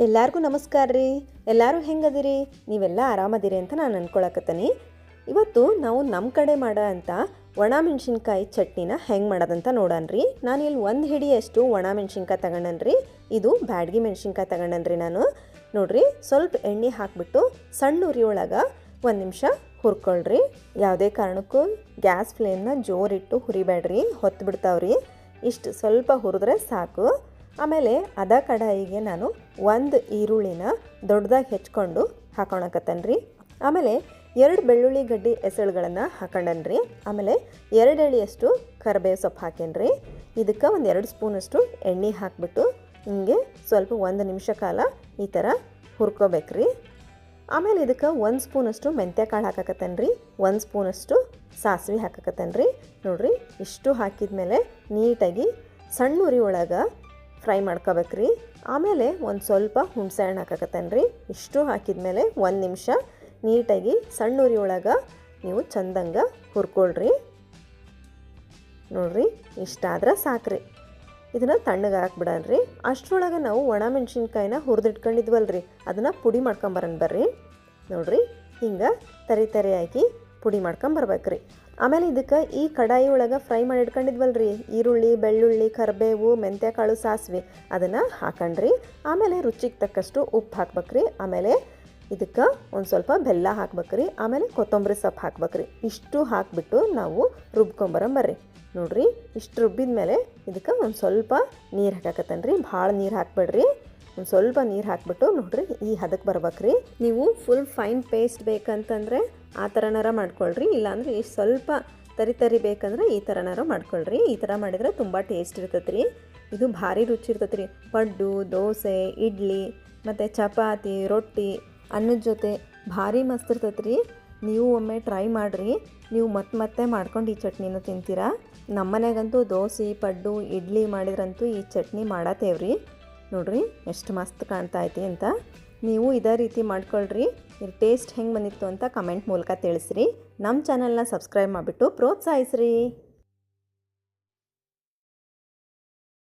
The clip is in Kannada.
ಎಲ್ಲರಿಗೂ ನಮಸ್ಕಾರ ರೀ. ಎಲ್ಲರೂ ಹೆಂಗದಿರಿ? ನೀವೆಲ್ಲ ಆರಾಮದಿರಿ ಅಂತ ನಾನು ಅನ್ಕೊಳಕತ್ತೀನಿ. ಇವತ್ತು ನಾವು ನಮ್ಮ ಕಡೆ ಮಾಡೋ ಅಂಥ ಒಣ ಮೆಣಸಿನ್ಕಾಯಿ ಚಟ್ನಿನ ಹೆಂಗೆ ಮಾಡೋದಂತ ನೋಡೋಣ್ರಿ. ನಾನು ಇಲ್ಲಿ 1 ಹಿಡಿಯಷ್ಟು ಒಣ ಮೆಣಸಿನ್ಕಾಯಿ ತಗೊಂಡನ್ರಿ. ಇದು ಬ್ಯಾಡಗಿ ಮೆಣಸಿನ್ಕಾಯಿ ತಗೊಂಡನ್ರಿ ನಾನು. ನೋಡ್ರಿ, ಸ್ವಲ್ಪ ಎಣ್ಣೆ ಹಾಕಿಬಿಟ್ಟು ಸಣ್ಣ ಉರಿ ಒಳಗೆ 1 ನಿಮಿಷ ಹುರ್ಕೊಳ್ರಿ. ಯಾವುದೇ ಕಾರಣಕ್ಕೂ ಗ್ಯಾಸ್ ಫ್ಲೇಮ್ನ ಜೋರಿಟ್ಟು ಹುರಿಬೇಡ್ರಿ, ಹೊತ್ತು ಬಿಡ್ತಾವ್ರಿ. ಇಷ್ಟು ಸ್ವಲ್ಪ ಹುರಿದ್ರೆ ಸಾಕು. ಆಮೇಲೆ ಅದ ಕಡಾಯಿಗೆ ನಾನು 1 ಈರುಳ್ಳಿನ ದೊಡ್ಡದಾಗಿ ಹೆಚ್ಕೊಂಡು ಹಾಕೊಳಕತ್ತನ್ರಿ. ಆಮೇಲೆ 2 ಬೆಳ್ಳುಳ್ಳಿ ಗಡ್ಡಿ ಎಸಳುಗಳನ್ನು ಹಾಕೊಂಡನ್ರಿ. ಆಮೇಲೆ 2 ಎಳೆಯಷ್ಟು ಕರಿಬೇವು ಸೊಪ್ಪು ಹಾಕೇನ್ರಿ. ಇದಕ್ಕೆ 1-2 ಸ್ಪೂನಷ್ಟು ಎಣ್ಣೆ ಹಾಕಿಬಿಟ್ಟು ಹಿಂಗೆ ಸ್ವಲ್ಪ 1 ನಿಮಿಷ ಕಾಲ ಈ ಥರ ಹುರ್ಕೋಬೇಕ್ರಿ. ಆಮೇಲೆ ಇದಕ್ಕೆ 1 ಸ್ಪೂನಷ್ಟು ಮೆಂತ್ಯ ಕಾಳು ಹಾಕಕತ್ತನ್ರಿ. 1 ಸ್ಪೂನಷ್ಟು ಸಾಸಿವೆ ಹಾಕಕತ್ತನ್ರಿ. ನೋಡ್ರಿ, ಇಷ್ಟು ಹಾಕಿದ್ಮೇಲೆ ನೀಟಾಗಿ ಸಣ್ಣ ಉರಿ ಒಳಗೆ ಫ್ರೈ ಮಾಡ್ಕೋಬೇಕ್ರಿ. ಆಮೇಲೆ ಒಂದು ಸ್ವಲ್ಪ ಹುಣಸೆ ಹಣ್ಣು ಹಾಕಕತ್ತನ್ರಿ. ಇಷ್ಟು ಹಾಕಿದ್ಮೇಲೆ 1 ನಿಮಿಷ ನೀಟಾಗಿ ಸಣ್ಣ ಉರಿ ಒಳಗೆ ನೀವು ಚಂದಂಗೆ ಹುರ್ಕೊಳ್ರಿ. ನೋಡ್ರಿ, ಇಷ್ಟಾದ್ರೆ ಸಾಕ್ರಿ. ಇದನ್ನು ತಣ್ಣಗೆ ಹಾಕ್ಬಿಡನ್ರಿ. ಅಷ್ಟರೊಳಗೆ ನಾವು ಒಣ ಮೆಣಸಿನ್ಕಾಯಿನ ಹುರಿದಿಟ್ಕೊಂಡಿದ್ವಲ್ರಿ, ಅದನ್ನು ಪುಡಿ ಮಾಡ್ಕೊಂಬರನ್ ಬರ್ರಿ. ನೋಡ್ರಿ, ಹಿಂಗೆ ತರಿಯಾಗಿ ಪುಡಿ ಮಾಡ್ಕೊಂಬರ್ಬೇಕ್ರಿ. ಆಮೇಲೆ ಇದಕ್ಕೆ ಈ ಕಡಾಯಿ ಒಳಗೆ ಫ್ರೈ ಮಾಡಿ ಇಟ್ಕೊಂಡಿದ್ವಲ್ರಿ, ಈರುಳ್ಳಿ, ಬೆಳ್ಳುಳ್ಳಿ, ಕರಿಬೇವು, ಮೆಂತ್ಯ ಕಾಳು, ಸಾಸಿವೆ, ಅದನ್ನು ಹಾಕಂಡ್ರಿ. ಆಮೇಲೆ ರುಚಿಗೆ ತಕ್ಕಷ್ಟು ಉಪ್ಪು ಹಾಕ್ಬೇಕ್ರಿ. ಆಮೇಲೆ ಇದಕ್ಕೆ ಒಂದು ಸ್ವಲ್ಪ ಬೆಲ್ಲ ಹಾಕ್ಬೇಕ್ರಿ. ಆಮೇಲೆ ಕೊತ್ತಂಬರಿ ಸೊಪ್ಪು ಹಾಕ್ಬೇಕ್ರಿ. ಇಷ್ಟು ಹಾಕಿಬಿಟ್ಟು ನಾವು ರುಬ್ಕೊಂಬರಂಬರ್ರಿ. ನೋಡ್ರಿ, ಇಷ್ಟು ರುಬ್ಬಿದ ಮೇಲೆ ಇದಕ್ಕೆ ಒಂದು ಸ್ವಲ್ಪ ನೀರು ಹಾಕಕತ್ತನ್ರಿ. ಭಾಳ ನೀರು ಹಾಕ್ಬೇಡ್ರಿ, ಒಂದು ಸ್ವಲ್ಪ ನೀರು ಹಾಕ್ಬಿಟ್ಟು ನೋಡ್ರಿ ಈ ಹದಕ್ಕೆ ಬರ್ಬೇಕ್ರಿ. ನೀವು ಫುಲ್ ಫೈನ್ ಪೇಸ್ಟ್ ಬೇಕಂತಂದರೆ ಆ ಥರನಾರ ಮಾಡ್ಕೊಳ್ರಿ. ಇಲ್ಲಾಂದರೆ ಇಷ್ಟು ಸ್ವಲ್ಪ ತರಿ ಬೇಕಂದ್ರೆ ಈ ಥರನಾರ ಮಾಡ್ಕೊಳ್ರಿ. ಈ ಥರ ಮಾಡಿದರೆ ತುಂಬ ಟೇಸ್ಟ್ ಇರ್ತೈತೆ ರೀ. ಇದು ಭಾರಿ ರುಚಿ ಇರ್ತೈತೆ ರೀ. ಪಡ್ಡು, ದೋಸೆ, ಇಡ್ಲಿ ಮತ್ತು ಚಪಾತಿ, ರೊಟ್ಟಿ, ಅನ್ನದ ಜೊತೆ ಭಾರಿ ಮಸ್ತ್ ಇರ್ತೈತೆ ರೀ. ನೀವು ಒಮ್ಮೆ ಟ್ರೈ ಮಾಡಿರಿ. ನೀವು ಮತ್ತೆ ಮಾಡ್ಕೊಂಡು ಈ ಚಟ್ನಿನ ತಿಂತೀರಾ. ನಮ್ಮ ಮನೆಗಂತೂ ದೋಸೆ, ಪಡ್ಡು, ಇಡ್ಲಿ ಮಾಡಿದ್ರಂತೂ ಈ ಚಟ್ನಿ ಮಾಡತ್ತೇವ್ರಿ. ನೋಡ್ರಿ ಎಷ್ಟು ಮಸ್ತ್ ಕಾಣ್ತಾ ಐತಿ ಅಂತ. ನೀವು ಇದೇ ರೀತಿ ಮಾಡ್ಕೊಳ್ರಿ. ಇದ್ರ ಟೇಸ್ಟ್ ಹೆಂಗೆ ಬಂದಿತ್ತು ಅಂತ ಕಮೆಂಟ್ ಮೂಲಕ ತಿಳಿಸ್ರಿ. ನಮ್ಮ ಚಾನಲ್ನ ಸಬ್ಸ್ಕ್ರೈಬ್ ಮಾಡಿಬಿಟ್ಟು ಪ್ರೋತ್ಸಾಹಿಸ್ರಿ.